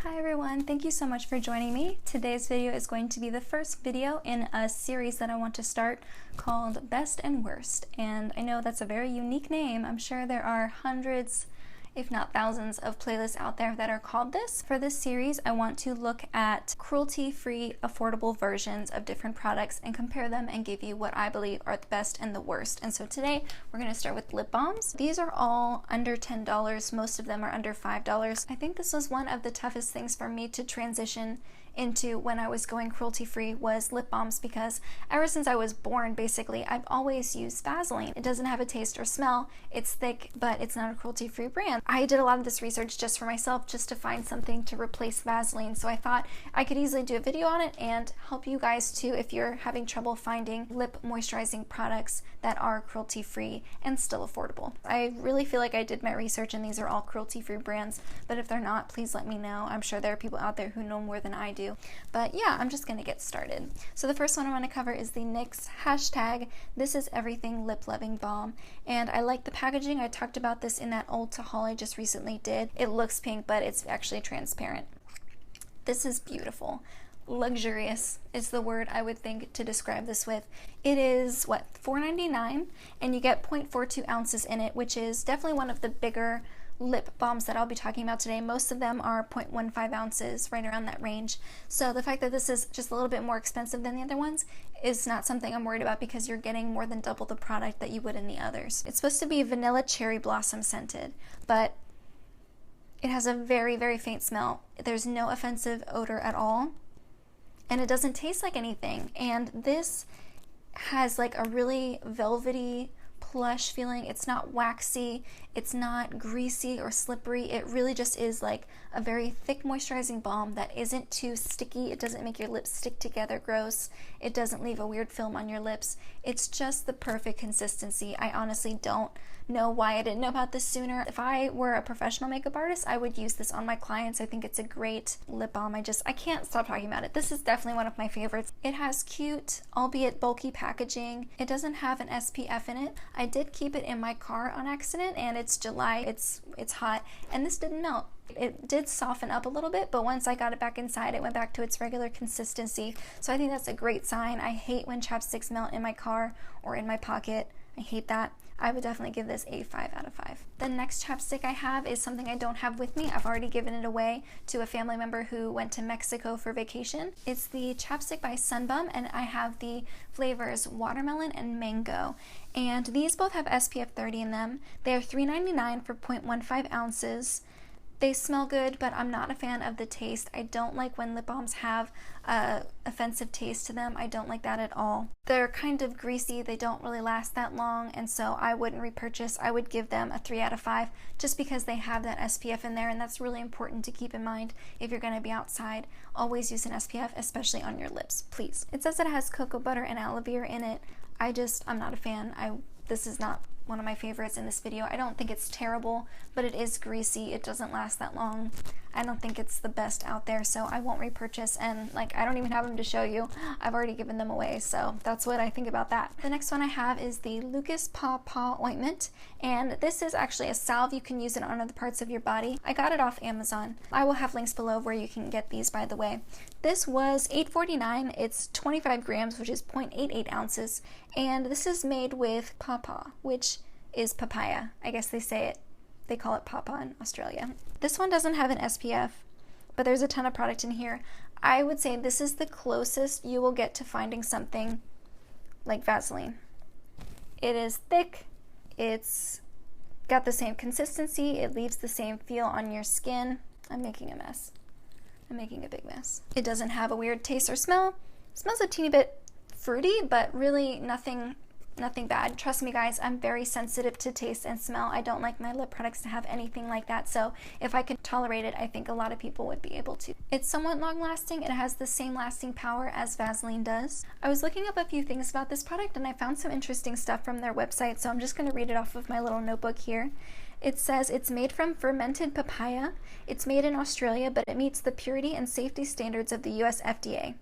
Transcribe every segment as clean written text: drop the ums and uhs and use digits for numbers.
Hi everyone, thank you so much for joining me. Today's video is going to be the first video in a series that I want to start called Best and Worst. And I know that's a very unique name. I'm sure there are hundreds, if not thousands, of playlists out there that are called this. For this series, I want to look at cruelty-free, affordable versions of different products and compare them and give you what I believe are the best and the worst. And so today, we're going to start with lip balms. These are all under $10. Most of them are under $5. I think this was one of the toughest things for me to transition into when I was going cruelty-free was lip balms, because ever since I was born, basically, I've always used Vaseline. It doesn't have a taste or smell. It's thick, but it's not a cruelty-free brand. I did a lot of this research just for myself, just to find something to replace Vaseline. So I thought I could easily do a video on it and help you guys too if you're having trouble finding lip moisturizing products that are cruelty-free and still affordable. I really feel like I did my research and these are all cruelty-free brands, but if they're not, please let me know. I'm sure there are people out there who know more than I do. But yeah, I'm just gonna get started. So the first one I want to cover is the NYX Hash Tag. This is Everything Lip Loving Balm, and I like the packaging. I talked about this in that old haul I just recently did. It looks pink, but it's actually transparent. This is beautiful. Luxurious is the word I would think to describe this with. It is, what, $4.99, and you get 0.42 ounces in it, which is definitely one of the bigger lip balms that I'll be talking about today. Most of them are 0.15 ounces, right around that range. So the fact that this is just a little bit more expensive than the other ones is not something I'm worried about, because you're getting more than double the product that you would in the others. It's supposed to be vanilla cherry blossom scented, but it has a very, very faint smell. There's no offensive odor at all, and it doesn't taste like anything. And this has like a really velvety, plush feeling. It's not waxy, it's not greasy or slippery. It really just is like a very thick moisturizing balm that isn't too sticky. It doesn't make your lips stick together gross. It doesn't leave a weird film on your lips. It's just the perfect consistency. I honestly don't know why I didn't know about this sooner. If I were a professional makeup artist, I would use this on my clients. I think it's a great lip balm. I can't stop talking about it. This is definitely one of my favorites. It has cute, albeit bulky packaging. It doesn't have an SPF in it. I did keep it in my car on accident, and it's July, it's hot, and this didn't melt. It did soften up a little bit, but once I got it back inside, it went back to its regular consistency. So I think that's a great sign. I hate when chapsticks melt in my car or in my pocket. I hate that. I would definitely give this a 5 out of 5. The next chapstick I have is something I don't have with me. I've already given it away to a family member who went to Mexico for vacation. It's the chapstick by Sunbum, and I have the flavors watermelon and mango. And these both have SPF 30 in them. They are $3.99 for 0.15 ounces. They smell good, but I'm not a fan of the taste. I don't like when lip balms have offensive taste to them. I don't like that at all. They're kind of greasy. They don't really last that long, and so I wouldn't repurchase. I would give them a 3 out of 5 just because they have that SPF in there, and that's really important to keep in mind if you're going to be outside. Always use an SPF, especially on your lips, please. It says it has cocoa butter and aloe vera in it. I'm not a fan. This is not one of my favorites in this video. I don't think it's terrible, but it is greasy. It doesn't last that long. I don't think it's the best out there, so I won't repurchase, and like, I don't even have them to show you. I've already given them away, so that's what I think about that. The next one I have is the Lucas Pawpaw ointment, and this is actually a salve. You can use it on other parts of your body. I got it off Amazon. I will have links below where you can get these, by the way. This was $8.49. It's 25 grams, which is 0.88 ounces, and this is made with Pawpaw, which is papaya. I guess they call it Pawpaw in Australia. This one doesn't have an SPF, but there's a ton of product in here. I would say this is the closest you will get to finding something like Vaseline. It is thick, it's got the same consistency, it leaves the same feel on your skin. I'm making a mess. I'm making a big mess. It doesn't have a weird taste or smell. It smells a teeny bit fruity, but really nothing bad. Trust me guys, I'm very sensitive to taste and smell. I don't like my lip products to have anything like that, so if I could tolerate it, I think a lot of people would be able to. It's somewhat long lasting. It has the same lasting power as Vaseline does. I was looking up a few things about this product and I found some interesting stuff from their website, so I'm just going to read it off of my little notebook here. It says it's made from fermented papaya. It's made in Australia, but it meets the purity and safety standards of the US FDA.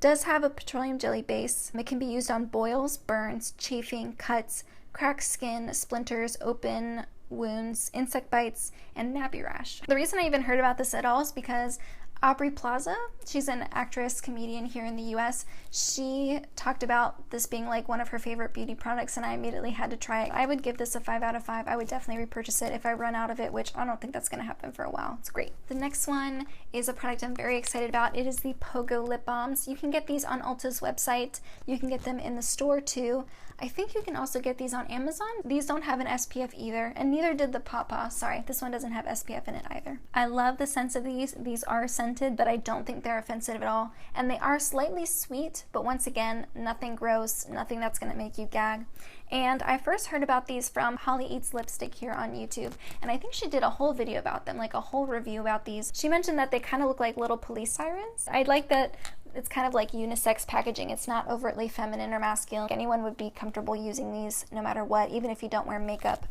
Does have a petroleum jelly base. It can be used on boils, burns, chafing, cuts, cracked skin, splinters, open wounds, insect bites, and nappy rash. The reason I even heard about this at all is because Aubrey Plaza, she's an actress, comedian here in the US. She talked about this being like one of her favorite beauty products, and I immediately had to try it. I would give this a 5 out of 5. I would definitely repurchase it if I run out of it, which I don't think that's going to happen for a while. It's great. The next one is a product I'm very excited about. It is the Pogo Lip Balms. You can get these on Ulta's website. You can get them in the store too. I think you can also get these on Amazon. These don't have an SPF either, and neither did the Pawpaw. Sorry, this one doesn't have SPF in it either. I love the scents of these. These are scented, but I don't think they're offensive at all. And they are slightly sweet, but once again, nothing gross, nothing that's gonna make you gag. And I first heard about these from Holly Eats Lipstick here on YouTube, and I think she did a whole video about them, like a whole review about these. She mentioned that they kind of look like little police sirens. I like that it's kind of like unisex packaging. It's not overtly feminine or masculine. Anyone would be comfortable using these no matter what, even if you don't wear makeup.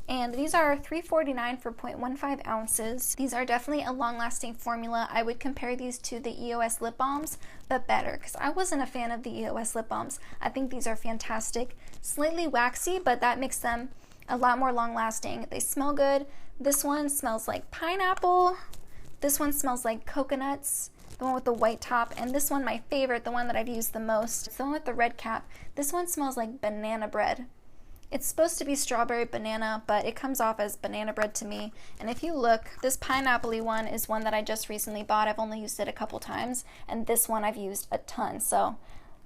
And these are $3.49 for 0.15 ounces. These are definitely a long-lasting formula. I would compare these to the EOS lip balms, but better, because I wasn't a fan of the EOS lip balms. I think these are fantastic. Slightly waxy, but that makes them a lot more long-lasting. They smell good. This one smells like pineapple. This one smells like coconuts. The one with the white top, and this one, my favorite, the one that I've used the most, it's the one with the red cap. This one smells like banana bread. It's supposed to be strawberry banana, but it comes off as banana bread to me. And if you look, this pineapple-y one is one that I just recently bought. I've only used it a couple times, and this one I've used a ton, so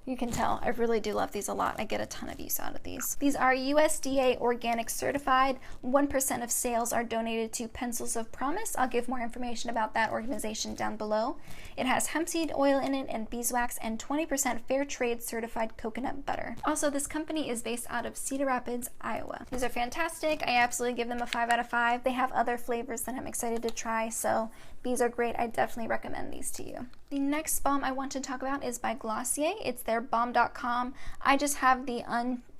you can tell I really do love these a lot. I get a ton of use out of these. These are USDA organic certified. 1% of sales are donated to Pencils of Promise. I'll give more information about that organization down below. It has hemp seed oil in it and beeswax and 20% fair trade certified coconut butter. Also, this company is based out of Cedar Rapids, Iowa. These are fantastic. I absolutely give them a 5 out of 5. They have other flavors that I'm excited to try, so these are great. I definitely recommend these to you. The next balm I want to talk about is by Glossier. It's their balm.com. I just have the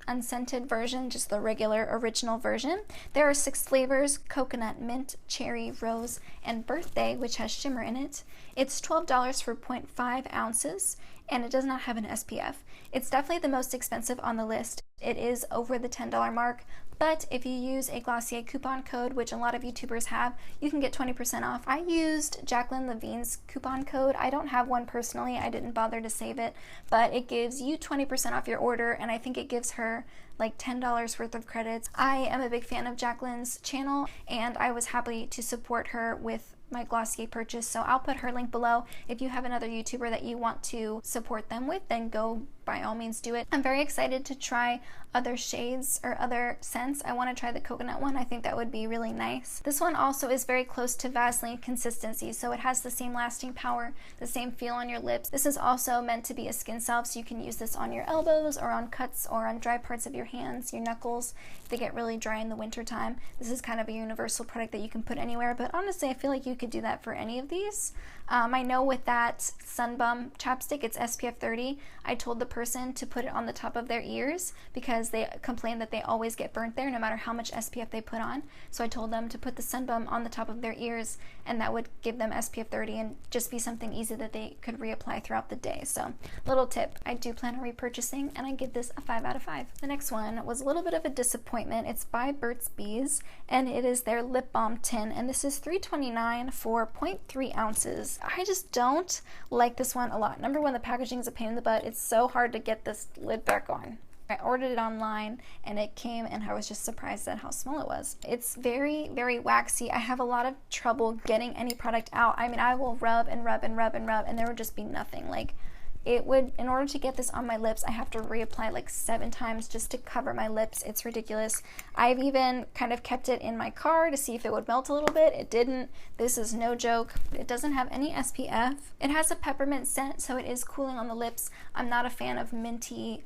unscented version, just the regular original version. There are 6 flavors: coconut, mint, cherry, rose, and birthday, which has shimmer in it. It's $12 for 0.5 ounces, and it does not have an SPF. It's definitely the most expensive on the list. It is over the $10 mark, but if you use a Glossier coupon code, which a lot of YouTubers have, you can get 20% off. I used Jacqueline Levine's coupon code. I don't have one personally. I didn't bother to save it, but it gives you 20% off your order, and I think it gives her like $10 worth of credits. I am a big fan of Jacqueline's channel, and I was happy to support her with my Glossier purchase, so I'll put her link below. If you have another YouTuber that you want to support them with, then go by all means do it. I'm very excited to try other shades or other scents. I want to try the coconut one. I think that would be really nice. This one also is very close to Vaseline consistency, so it has the same lasting power, the same feel on your lips. This is also meant to be a skin salve, so you can use this on your elbows or on cuts or on dry parts of your hands, your knuckles, if they get really dry in the winter time. This is kind of a universal product that you can put anywhere, but honestly I feel like you could do that for any of these. I know with that Sunbum chapstick, it's SPF 30. I told the person to put it on the top of their ears because they complain that they always get burnt there no matter how much SPF they put on. So I told them to put the Sunbum on the top of their ears, and that would give them SPF 30 and just be something easy that they could reapply throughout the day. So little tip, I do plan on repurchasing, and I give this a 5 out of 5. The next one was a little bit of a disappointment. It's by Burts Bees, and it is their lip balm tin, and this is $3.29 for 0.3 ounces. I just don't like this one a lot. Number one, the packaging is a pain in the butt. It's so hard to get this lid back on. I ordered it online and it came, and I was just surprised at how small it was. It's very, very waxy. I have a lot of trouble getting any product out. I mean, I will rub and rub and rub and rub, and there would just be nothing. Like, it would, in order to get this on my lips, I have to reapply like 7 times just to cover my lips. It's ridiculous. I've even kind of kept it in my car to see if it would melt a little bit. It didn't. This is no joke. It doesn't have any SPF. It has a peppermint scent, so it is cooling on the lips. I'm not a fan of minty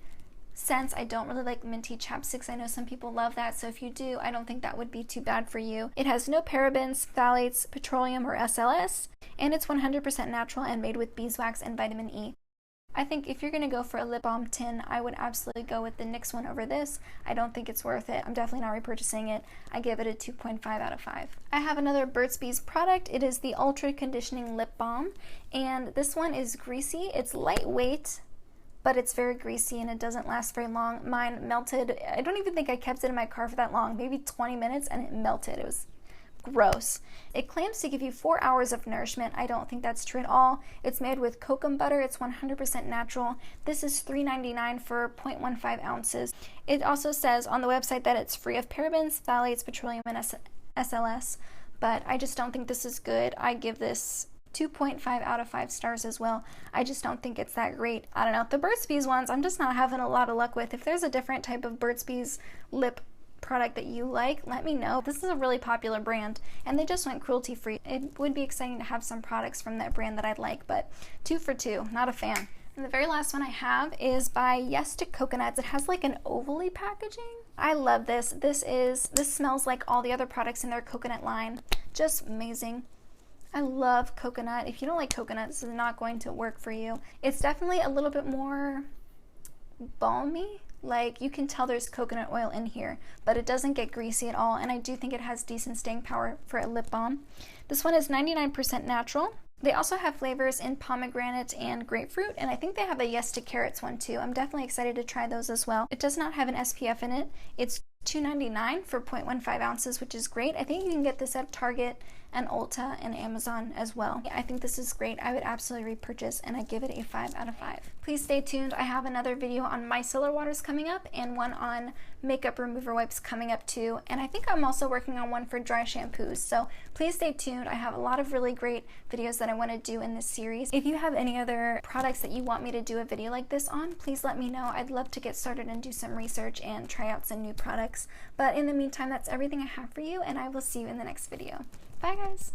scents. I don't really like minty chapsticks. I know some people love that, so if you do, I don't think that would be too bad for you. It has no parabens, phthalates, petroleum, or SLS, and it's 100% natural and made with beeswax and vitamin E. I think if you're going to go for a lip balm tin, I would absolutely go with the NYX one over this. I don't think it's worth it. I'm definitely not repurchasing it. I give it a 2.5 out of 5. I have another Burts Bees product. It is the Ultra Conditioning Lip Balm, and this one is greasy. It's lightweight, but it's very greasy and it doesn't last very long. Mine melted. I don't even think I kept it in my car for that long, maybe 20 minutes, and it melted. It was gross. It claims to give you 4 hours of nourishment. I don't think that's true at all. It's made with cocoa butter. It's 100% natural. This is $3.99 for 0.15 ounces. It also says on the website that it's free of parabens, phthalates, petroleum, and SLS, but I just don't think this is good. I give this 2.5 out of 5 stars as well. I just don't think it's that great. I don't know. The Burts Bees ones, I'm just not having a lot of luck with. If there's a different type of Burts Bees lip product that you like, let me know. This is a really popular brand and they just went cruelty-free. It would be exciting to have some products from that brand that I'd like, but 2 for 2, not a fan. And the very last one I have is by Yes to Coconuts. It has like an ovally packaging. I love this. This smells like all the other products in their coconut line. Just amazing. I love coconut. If you don't like coconut, this is not going to work for you. It's definitely a little bit more balmy. Like, you can tell there's coconut oil in here, but it doesn't get greasy at all, and I do think it has decent staying power for a lip balm. This one is 99% natural. They also have flavors in pomegranate and grapefruit, and I think they have a Yes to Carrots one too. I'm definitely excited to try those as well. It does not have an SPF in it. It's $2.99 for 0.15 ounces, which is great. I think you can get this at Target and Ulta and Amazon as well. I think this is great. I would absolutely repurchase, and I give it a 5 out of 5. Please stay tuned. I have another video on micellar waters coming up and one on makeup remover wipes coming up too. And I think I'm also working on one for dry shampoos. So please stay tuned. I have a lot of really great videos that I want to do in this series. If you have any other products that you want me to do a video like this on, please let me know. I'd love to get started and do some research and try out some new products. But in the meantime, that's everything I have for you, and I will see you in the next video. Bye guys!